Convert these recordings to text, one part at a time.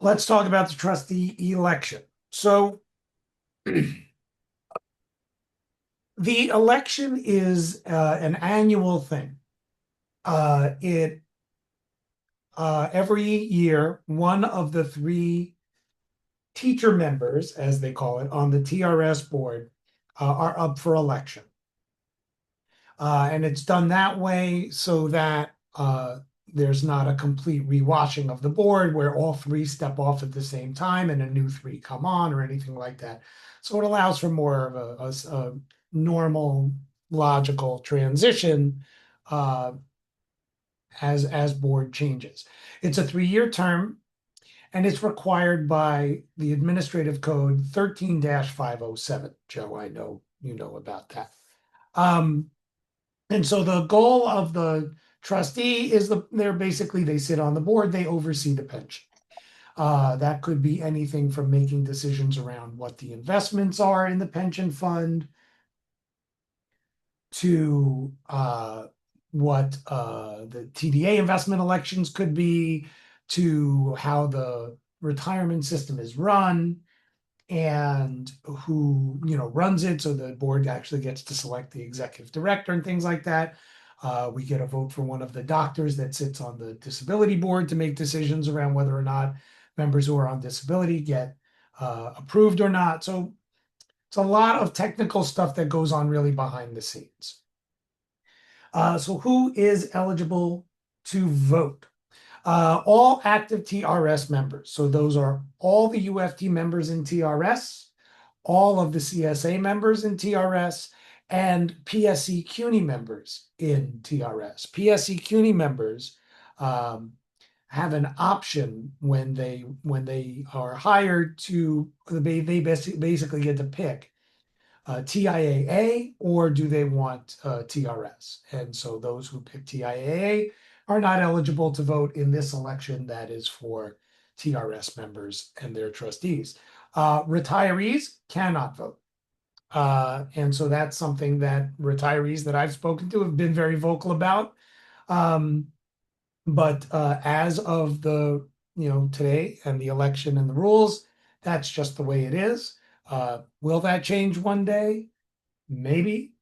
Let's talk about the trustee election. So the election is an annual thing. It Every year, one of the three teacher members, as they call it, on the TRS board are up for election. And it's done that way so that there's not a complete rewashing of the board where all three step off at the same time and a new three come on or anything like that. So it allows for more of a normal, logical transition uh, as board changes. It's a 3-year term, and it's required by the Administrative Code 13-507. Joe, I know you know about that. Um, and so the goal of the trustee is they sit on the board, they oversee the pension. That could be anything from making decisions around what the investments are in the pension fund to what the TDA investment elections could be, to how the retirement system is run and who runs it. So the board actually gets to select the executive director and things like that. We get a vote for one of the doctors that sits on the disability board to make decisions around whether or not members who are on disability get approved or not. So it's a lot of technical stuff that goes on really behind the scenes. So who is eligible to vote? All active TRS members. So those are all the UFT members in TRS, all of the CSA members in TRS, and PSE CUNY members in TRS. PSE CUNY members have an option when they are hired to they basically get to pick TIAA or do they want TRS? And so those who pick TIAA are not eligible to vote in this election that is for TRS members and their trustees. Retirees cannot vote. And so that's something that retirees that I've spoken to have been very vocal about. Um, but as of today and the election and the rules, that's just the way it is. Will that change one day? Maybe,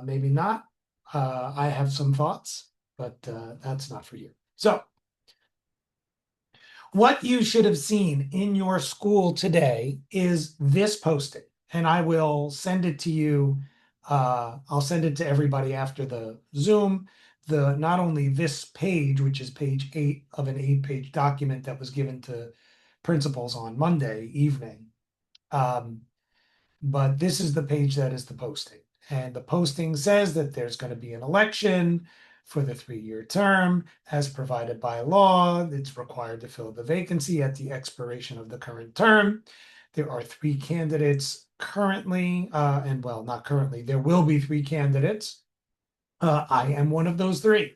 maybe not. I have some thoughts, but that's not for you. So, what you should have seen in your school today is this posting, and I will send it to you. I'll send it to everybody after the Zoom. Not only this page, which is page 8 of an 8-page document that was given to principals on Monday evening, um, but this is the page that is the posting. And the posting says that there's going to be an election for the 3-year term as provided by law. It's required to fill the vacancy at the expiration of the current term. There are 3 candidates currently, and well, not currently, there will be 3 candidates. I am one of those 3.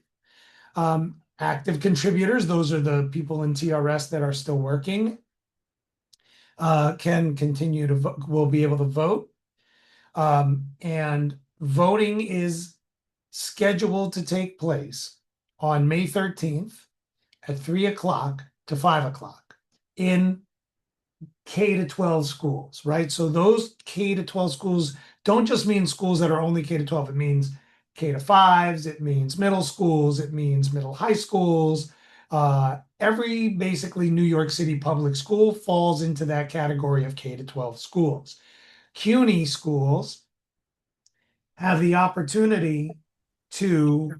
Active contributors, those are the people in TRS that are still working, can continue to will be able to vote. And voting is scheduled to take place on May 13th at 3 o'clock to 5 o'clock in K to 12 schools, right? So those K to 12 schools don't just mean schools that are only K to 12. It means K to 5s, it means middle schools, it means middle high schools. Every basically New York City public school falls into that category of K to 12 schools. CUNY schools have the opportunity to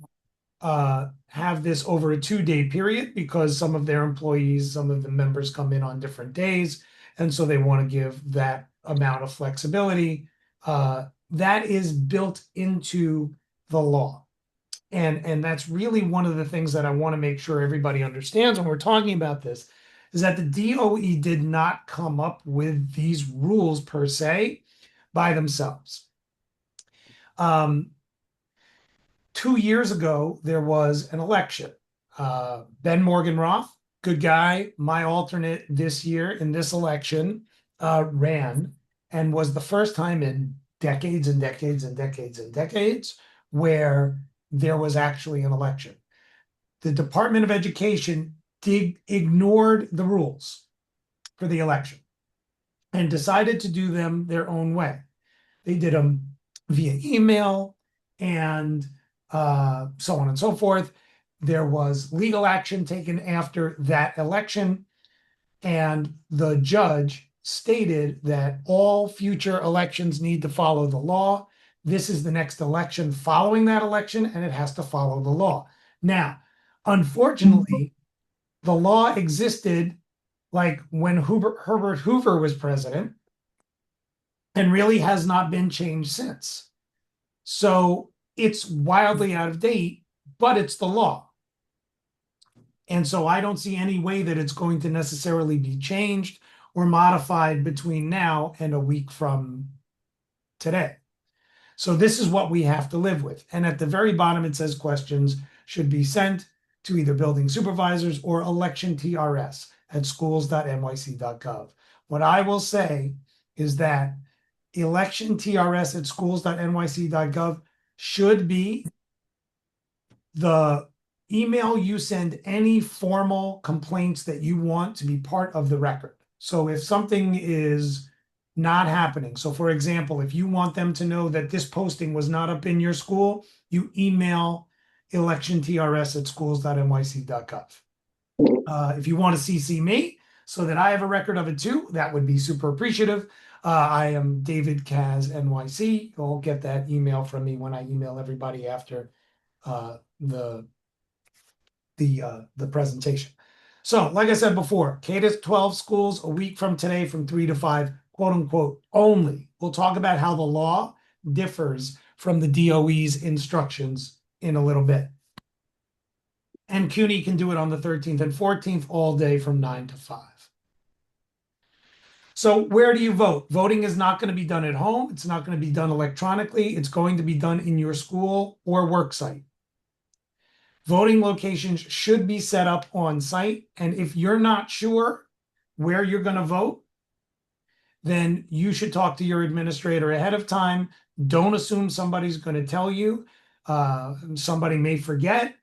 have this over a 2-day period because some of their employees, some of the members come in on different days. And so they want to give that amount of flexibility. That is built into the law. And that's really one of the things that I want to make sure everybody understands when we're talking about this is that the DOE did not come up with these rules per se by themselves. 2 years ago, there was an election. Ben Morganroth, good guy, my alternate this year in this election, ran and was the first time in decades and decades and decades and decades where there was actually an election. The Department of Education ignored the rules. for the election and decided to do them their own way. They did them via email and so on and so forth. There was legal action taken after that election, and the judge stated that all future elections need to follow the law. This is the next election following that election, and it has to follow the law. Now, unfortunately, the law existed like when Herbert Hoover was president and really has not been changed since. So it's wildly out of date, but it's the law. And so I don't see any way that it's going to necessarily be changed or modified between now and a week from today. So this is what we have to live with. And at the very bottom, it says questions should be sent to either building supervisors or election TRS at schools.nyc.gov. What I will say is that election TRS at schools.nyc.gov should be the email you send any formal complaints that you want to be part of the record. So if something is not happening, so for example, if you want them to know that this posting was not up in your school, you email electiontrs at schools.nyc.gov. If you want to CC me so that I have a record of it too, that would be super appreciative. I am David Kaz NYC. You'll get that email from me when I email everybody after the presentation. So, like I said before, K-12 schools a week from today from 3 to 5, quote unquote, only. We'll talk about how the law differs from the DOE's instructions in a little bit. And CUNY can do it on the 13th and 14th all day from 9 to 5. So where do you vote? Voting is not going to be done at home. It's not going to be done electronically. It's going to be done in your school or work site. Voting locations should be set up on site. And if you're not sure where you're going to vote, then you should talk to your administrator ahead of time. Don't assume somebody's going to tell you. Somebody may forget.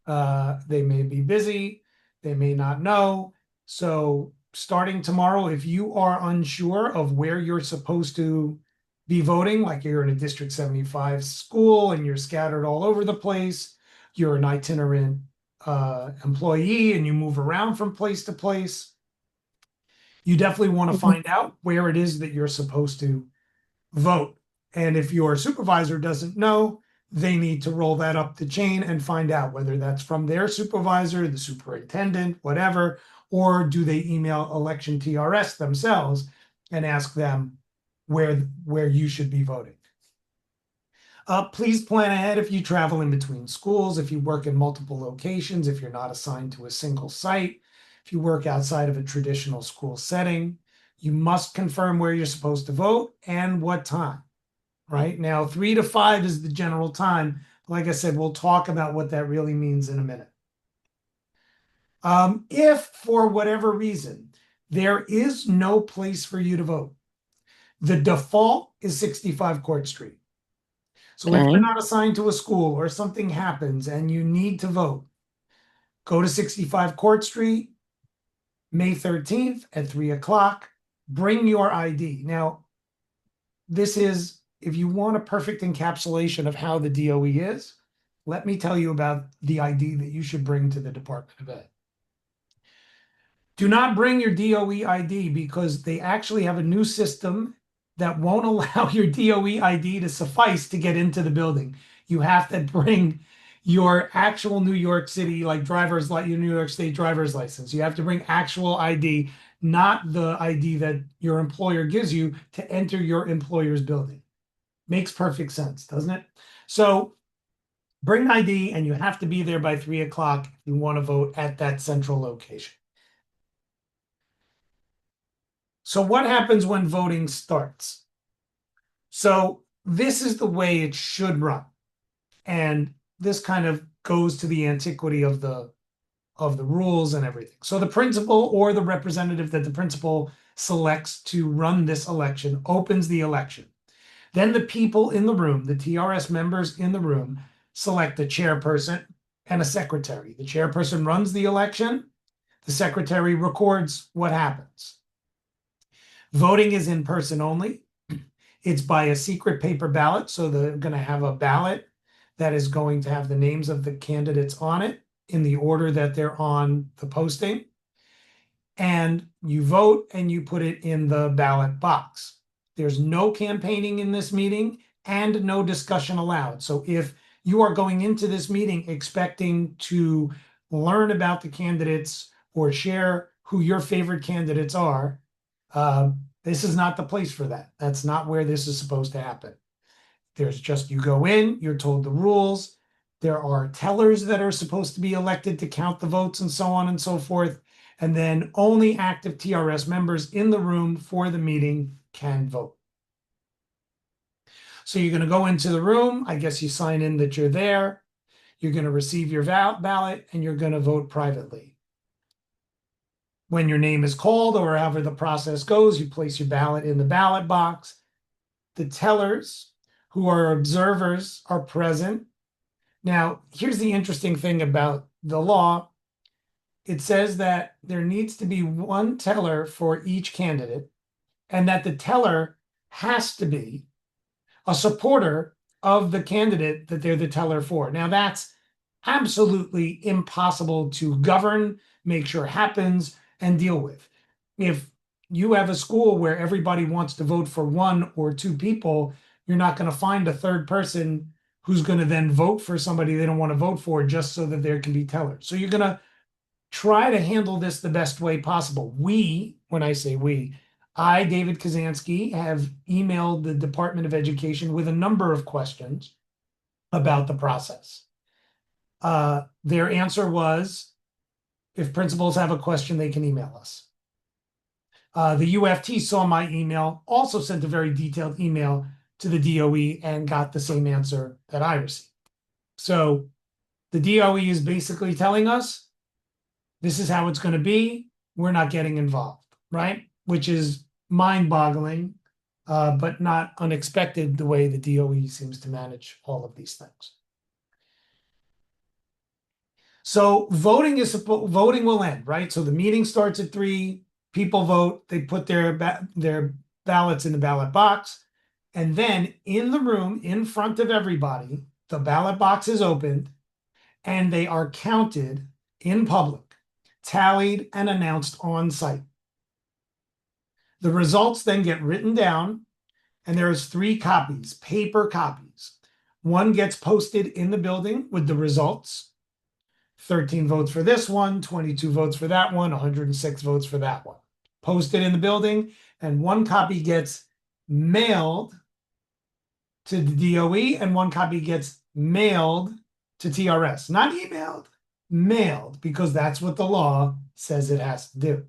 They may be busy. They may not know. So starting tomorrow, if you are unsure of where you're supposed to be voting, like you're in a District 75 school and you're scattered all over the place, you're an itinerant employee and you move around from place to place, you definitely want to find out where it is that you're supposed to vote. And if your supervisor doesn't know, they need to roll that up the chain and find out whether that's from their supervisor, the superintendent, whatever, or do they email election TRS themselves and ask them where you should be voting. Please plan ahead if you travel in between schools, if you work in multiple locations, if you're not assigned to a single site, if you work outside of a traditional school setting. You must confirm where you're supposed to vote and what time. Right now, 3 to 5 is the general time. Like I said, we'll talk about what that really means in a minute. If for whatever reason there is no place for you to vote, the default is 65 Court Street. So if you're not assigned to a school or something happens and you need to vote, go to 65 Court Street, May 13th at 3 o'clock. Bring your ID. Now, this is, if you want a perfect encapsulation of how the DOE is, let me tell you about the ID that you should bring to the Department of Ed. Do not bring your DOE ID because they actually have a new system that won't allow your DOE ID to suffice to get into the building. You have to bring your actual New York City, like your New York State driver's license. You have to bring actual ID, not the ID that your employer gives you to enter your employer's building. Makes perfect sense, doesn't it? So bring ID and you have to be there by 3 o'clock if you want to vote at that central location. So what happens when voting starts? So this is the way it should run. And this kind of goes to the antiquity of the rules and everything. So the principal or the representative that the principal selects to run this election opens the election. Then the people in the room, the TRS members in the room, select a chairperson and a secretary. The chairperson runs the election. The secretary records what happens. Voting is in person only. It's by a secret paper ballot. So they're going to have a ballot that is going to have the names of the candidates on it in the order that they're on the posting. And you vote and you put it in the ballot box. There's no campaigning in this meeting and no discussion allowed. So if you are going into this meeting expecting to learn about the candidates or share who your favorite candidates are, this is not the place for that. That's not where this is supposed to happen. There's just, you go in, you're told the rules. There are tellers that are supposed to be elected to count the votes and so on and so forth. And then only active TRS members in the room for the meeting can vote. So you're going to go into the room. I guess you sign in that you're there. You're going to receive your ballot and you're going to vote privately. When your name is called or however the process goes, you place your ballot in the ballot box. The tellers, who are observers, are present. Now, here's the interesting thing about the law. It says that there needs to be one teller for each candidate, and that the teller has to be a supporter of the candidate that they're the teller for. Now, that's absolutely impossible to govern, make sure happens, and deal with. If you have a school where everybody wants to vote for one or two people, you're not going to find a third person who's going to then vote for somebody they don't want to vote for just so that there can be tellers. So you're going to try to handle this the best way possible. We, when I say we, I, David Kazansky, have emailed the Department of Education with a number of questions about the process. Their answer was, if principals have a question, they can email us. The UFT saw my email, also sent a very detailed email to the DOE and got the same answer that I received. So the DOE is basically telling us, this is how it's going to be. We're not getting involved, right? Which is mind-boggling, but not unexpected the way the DOE seems to manage all of these things. So voting will end, right? So the meeting starts at 3. People vote. They put their ballots in the ballot box, and then in the room, in front of everybody, the ballot box is opened, and they are counted in public, tallied, and announced on site. The results then get written down, and there's 3 copies, paper copies. One gets posted in the building with the results. 13 votes for this one, 22 votes for that one, 106 votes for that one. Posted in the building, and one copy gets mailed to the DOE, and one copy gets mailed to TRS. Not emailed, mailed, because that's what the law says it has to do.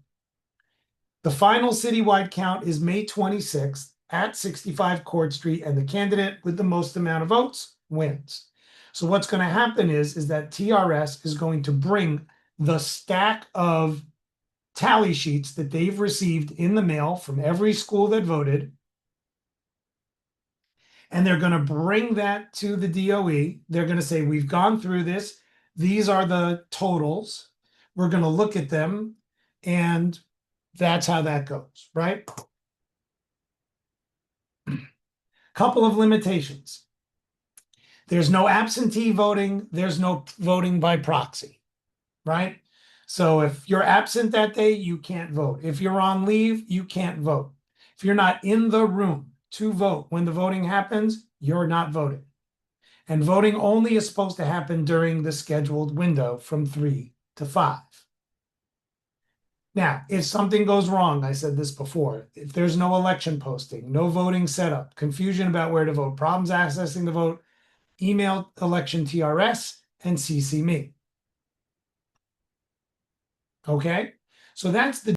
The final citywide count is May 26th at 65 Court Street, and the candidate with the most amount of votes wins. So what's going to happen is that TRS is going to bring the stack of tally sheets that they've received in the mail from every school that voted, and they're going to bring that to the DOE. They're going to say, we've gone through this. These are the totals. We're going to look at them, and that's how that goes, right? Couple of limitations. There's no absentee voting. There's no voting by proxy, right? So if you're absent that day, you can't vote. If you're on leave, you can't vote. If you're not in the room to vote when the voting happens, you're not voting. And voting only is supposed to happen during the scheduled window from 3 to 5. Now, if something goes wrong, I said this before, if there's no election posting, no voting setup, confusion about where to vote, problems accessing the vote, email election TRS and CC me. Okay, so that's the